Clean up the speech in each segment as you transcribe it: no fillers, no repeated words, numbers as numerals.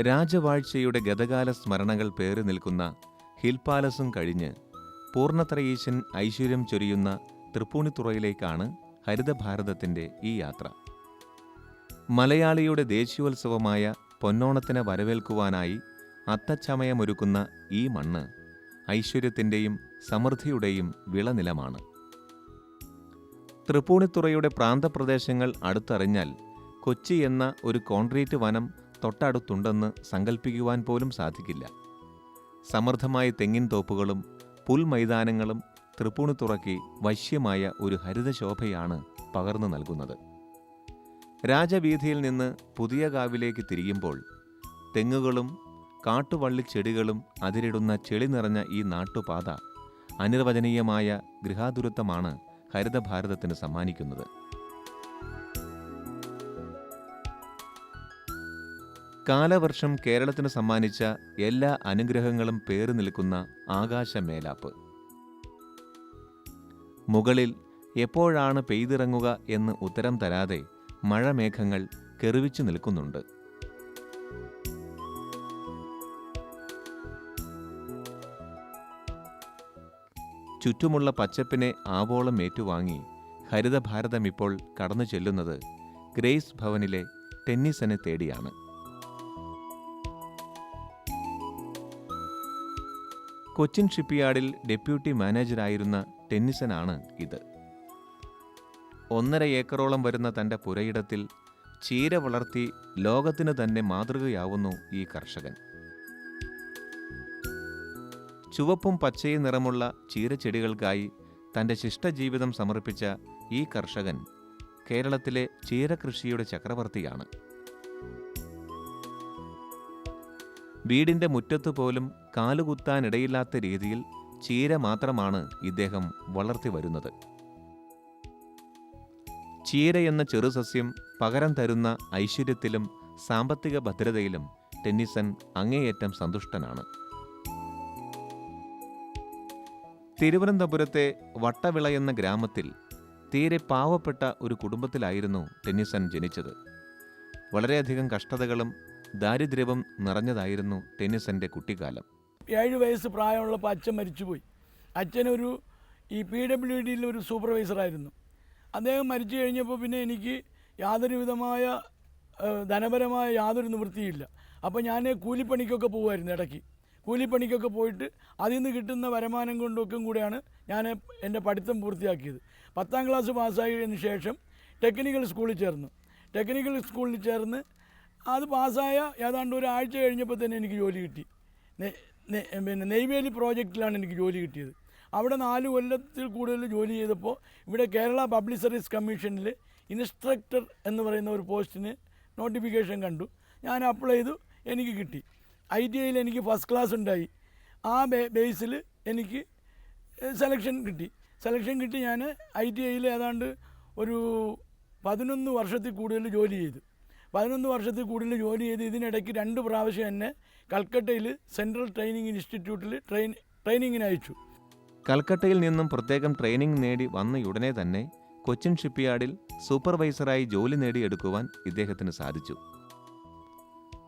രാജവാഴ്ചയുടെ ഗതകാല സ്മരണകൾ പേറി നിൽക്കുന്ന ഹിൽ പാലസും കഴിഞ്ഞ് പൂർണ്ണത്രയീശൻ ഐശ്വര്യം ചൊരിയുന്ന തൃപ്പൂണിത്തുറയിലേക്കാണ് ഹരിതഭാരതത്തിൻ്റെ ഈ യാത്ര. മലയാളിയുടെ ദേശീയോത്സവമായ പൊന്നോണത്തിനെ വരവേൽക്കുവാനായി അത്തച്ചമയമൊരുക്കുന്ന ഈ മണ്ണ് ഐശ്വര്യത്തിൻ്റെയും സമൃദ്ധിയുടെയും വിളനിലമാണ്. തൃപ്പൂണിത്തുറയുടെ പ്രാന്തപ്രദേശങ്ങൾ അടുത്തറിഞ്ഞാൽ കൊച്ചി എന്ന ഒരു കോൺക്രീറ്റ് വനം തൊട്ടടുത്തുണ്ടെന്ന് സങ്കല്പിക്കുവാൻ പോലും സാധിക്കില്ല. സമൃദ്ധമായ തെങ്ങിൻ തോപ്പുകളും പുൽമൈതാനങ്ങളും തൃപ്പൂണിത്തുറയ്ക്ക് വശ്യമായ ഒരു ഹരിതശോഭയാണ് പകർന്നു നൽകുന്നത്. രാജവീഥിയിൽ നിന്ന് പുതിയ കാവിലേക്ക് തിരിയുമ്പോൾ തെങ്ങുകളും കാട്ടുവള്ളിച്ചെടികളും അതിരിടുന്ന ചെളി നിറഞ്ഞ ഈ നാട്ടുപാത അനിർവചനീയമായ ഗൃഹാതുരത്വമാണ് ഹരിതഭാരതത്തിന് സമ്മാനിക്കുന്നത്. കാലവർഷം കേരളത്തിന് സമ്മാനിച്ച എല്ലാ അനുഗ്രഹങ്ങളും പേറി നിൽക്കുന്ന ആകാശമേലാപ്പ്. മുകളിൽ എപ്പോഴാണ് പെയ്തിറങ്ങുക എന്ന് ഉത്തരം തരാതെ മഴമേഘങ്ങൾ കെറിവിച്ചു നിൽക്കുന്നുണ്ട്. ചുറ്റുമുള്ള പച്ചപ്പിനെ ആവോളം ഏറ്റുവാങ്ങി ഹരിതഭാരതം ഇപ്പോൾ കടന്നു ചെല്ലുന്നത് ഗ്രേസ് ഭവനിലെ ടെന്നിസനെ തേടിയാണ്. കൊച്ചിൻ ഷിപ്പ്യാർഡിൽ ഡെപ്യൂട്ടി മാനേജരായിരുന്ന ടെന്നിസനാണ് ഇത്. 1.5 ഏക്കറോളം വരുന്ന തൻ്റെ പുരയിടത്തിൽ ചീര വളർത്തി ലോകത്തിന് തന്നെ മാതൃകയാവുന്നു ഈ കർഷകൻ. ചുവപ്പും പച്ചയും നിറമുള്ള ചീരച്ചെടികൾക്കായി തൻ്റെ ശിഷ്ടജീവിതം സമർപ്പിച്ച ഈ കർഷകൻ കേരളത്തിലെ ചീരകൃഷിയുടെ ചക്രവർത്തിയാണ്. വീടിൻ്റെ മുറ്റത്ത് പോലും കാലുകുത്താനിടയില്ലാത്ത രീതിയിൽ ചീര മാത്രമാണ് ഇദ്ദേഹം വളർത്തി വരുന്നത്. ചീര എന്ന ചെറുസസ്യം പകരം തരുന്ന ഐശ്വര്യത്തിലും സാമ്പത്തിക ഭദ്രതയിലും ടെന്നിസൺ അങ്ങേയറ്റം സന്തുഷ്ടനാണ്. തിരുവനന്തപുരത്തെ വട്ടവിള എന്ന ഗ്രാമത്തിൽ തീരെ പാവപ്പെട്ട ഒരു കുടുംബത്തിലായിരുന്നു ടെന്നിസൺ ജനിച്ചത്. വളരെയധികം കഷ്ടതകളും ദാരിദ്ര്യവും നിറഞ്ഞതായിരുന്നു ടെന്നിസന്റെ കുട്ടിക്കാലം. 7 വയസ്സ് പ്രായമുള്ളപ്പോൾ അച്ഛൻ മരിച്ചുപോയി. അച്ഛനൊരു PWDയിൽ ഒരു സൂപ്പർവൈസറായിരുന്നു. അദ്ദേഹം മരിച്ചു കഴിഞ്ഞപ്പോൾ പിന്നെ എനിക്ക് യാതൊരു വിധമായ ധനപരമായ യാതൊരു നിവൃത്തിയില്ല. അപ്പോൾ ഞാൻ കൂലിപ്പണിക്കൊക്കെ പോകുമായിരുന്നു. ഇടയ്ക്ക് കൂലിപ്പണിക്കൊക്കെ പോയിട്ട് അതിൽ നിന്ന് കിട്ടുന്ന വരുമാനം കൊണ്ടൊക്കെ കൂടെയാണ് ഞാൻ എൻ്റെ പഠിത്തം പൂർത്തിയാക്കിയത്. 10ാം ക്ലാസ് പാസ്സായതിനു ശേഷം ടെക്നിക്കൽ സ്കൂളിൽ ചേർന്നു. ടെക്നിക്കൽ സ്കൂളിൽ ചേർന്ന് അത് പാസ്സായ ഏതാണ്ട് ഒരാഴ്ച കഴിഞ്ഞപ്പോൾ തന്നെ എനിക്ക് ജോലി കിട്ടി. പിന്നെ നെയ്വേലി പ്രോജക്റ്റിലാണ് എനിക്ക് ജോലി കിട്ടിയത്. അവിടെ 4 കൊല്ലത്തിൽ കൂടുതൽ ജോലി ചെയ്തപ്പോൾ ഇവിടെ കേരള പബ്ലിക് സർവീസ് കമ്മീഷനിൽ ഇൻസ്ട്രക്ടർ എന്ന് പറയുന്ന ഒരു പോസ്റ്റിന് നോട്ടിഫിക്കേഷൻ കണ്ടു. ഞാൻ അപ്ലൈ ചെയ്തു, എനിക്ക് കിട്ടി. ITIയിൽ എനിക്ക് ഫസ്റ്റ് ക്ലാസ് ഉണ്ടായി. ആ ബേസിൽ എനിക്ക് സെലക്ഷൻ കിട്ടി. ഞാൻ ITIയിൽ ഏതാണ്ട് ഒരു 11 വർഷത്തിൽ കൂടുതൽ ജോലി ചെയ്തു. 11 വർഷത്തിൽ കൂടുതൽ ജോലി ചെയ്ത് ഇതിനിടയ്ക്ക് 2 പ്രാവശ്യം എന്നെ കൽക്കട്ടയിൽ സെൻട്രൽ ട്രെയിനിങ് ഇൻസ്റ്റിറ്റ്യൂട്ടിൽ ട്രെയിനിങ്ങിന് അയച്ചു. കൽക്കട്ടയിൽ നിന്നും പ്രത്യേകം ട്രെയിനിങ് നേടി വന്നയുടനെ തന്നെ കൊച്ചിൻ ഷിപ്പ്യാർഡിൽ സൂപ്പർവൈസറായി ജോലി നേടിയെടുക്കുവാൻ ഇദ്ദേഹത്തിന് സാധിച്ചു.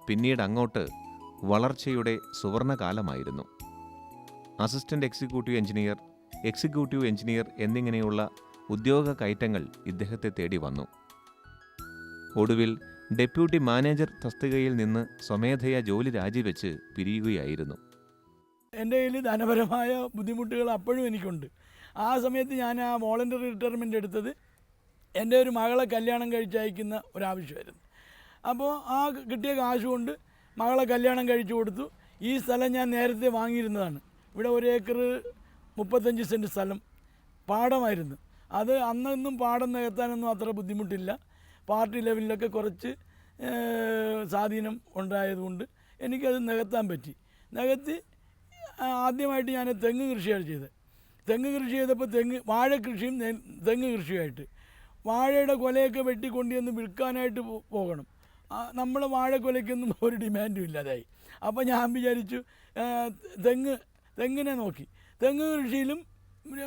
പിന്നീട് അങ്ങോട്ട് വളർച്ചയുടെ സുവർണകാലമായിരുന്നു. അസിസ്റ്റന്റ് എക്സിക്യൂട്ടീവ് എഞ്ചിനീയർ എന്നിങ്ങനെയുള്ള ഉദ്യോഗ കയറ്റങ്ങൾ ഇദ്ദേഹത്തെ തേടി വന്നു. ഒടുവിൽ ഡെപ്യൂട്ടി മാനേജർ തസ്തികയിൽ നിന്ന് സ്വമേധയാ ജോലി രാജിവെച്ച് പിരിയുകയായിരുന്നു. എൻ്റെ കയ്യിൽ ധനപരമായ ബുദ്ധിമുട്ടുകൾ അപ്പോഴും എനിക്കുണ്ട്. ആ സമയത്ത് ഞാൻ ആ വോളണ്ടറി റിട്ടയർമെൻ്റ് എടുത്തത് എൻ്റെ ഒരു മകളെ കല്യാണം കഴിച്ചയക്കുന്ന ഒരാവശ്യമായിരുന്നു. അപ്പോൾ ആ കിട്ടിയ കാശ് കൊണ്ട് മകളെ കല്യാണം കഴിച്ചു കൊടുത്തു. ഈ സ്ഥലം ഞാൻ നേരത്തെ വാങ്ങിയിരുന്നതാണ്. ഇവിടെ 1 ഏക്കർ 35 സെൻറ്റ് സ്ഥലം പാടമായിരുന്നു. അത് അന്നൊന്നും പാടം നികത്താനൊന്നും അത്ര ബുദ്ധിമുട്ടില്ല. പാർട്ടി ലെവലിലൊക്കെ കുറച്ച് സ്വാധീനം ഉണ്ടായതുകൊണ്ട് എനിക്കത് നികത്താൻ പറ്റി. നികത്തി ആദ്യമായിട്ട് ഞാൻ തെങ്ങ് കൃഷിയാണ് ചെയ്തത്. തെങ്ങ് കൃഷി ചെയ്തപ്പോൾ വാഴ കൃഷിയും തെങ്ങ് കൃഷിയായിട്ട് വാഴയുടെ കൊലയൊക്കെ വെട്ടിക്കൊണ്ടുവന്ന് വിൽക്കാനായിട്ട് പോകണം. നമ്മുടെ വാഴക്കൊലയ്ക്കൊന്നും ഒരു ഡിമാൻഡും ഇല്ലാതായി. അപ്പോൾ ഞാൻ വിചാരിച്ചു തെങ്ങിനെ നോക്കി. തെങ്ങ് കൃഷിയിലും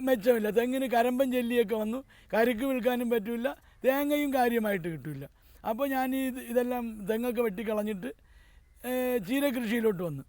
മെച്ചമില്ല. തെങ്ങിന് കരമ്പൻ ജെല്ലിയൊക്കെ വന്നു. കരിക്ക് വിൽക്കാനും പറ്റില്ല, തേങ്ങയും കാര്യമായിട്ട് കിട്ടില്ല. അപ്പോൾ ഞാൻ ഇതെല്ലാം തെങ്ങൊക്കെ വെട്ടിക്കളഞ്ഞിട്ട് ചീര കൃഷിയിലോട്ട് വന്നു.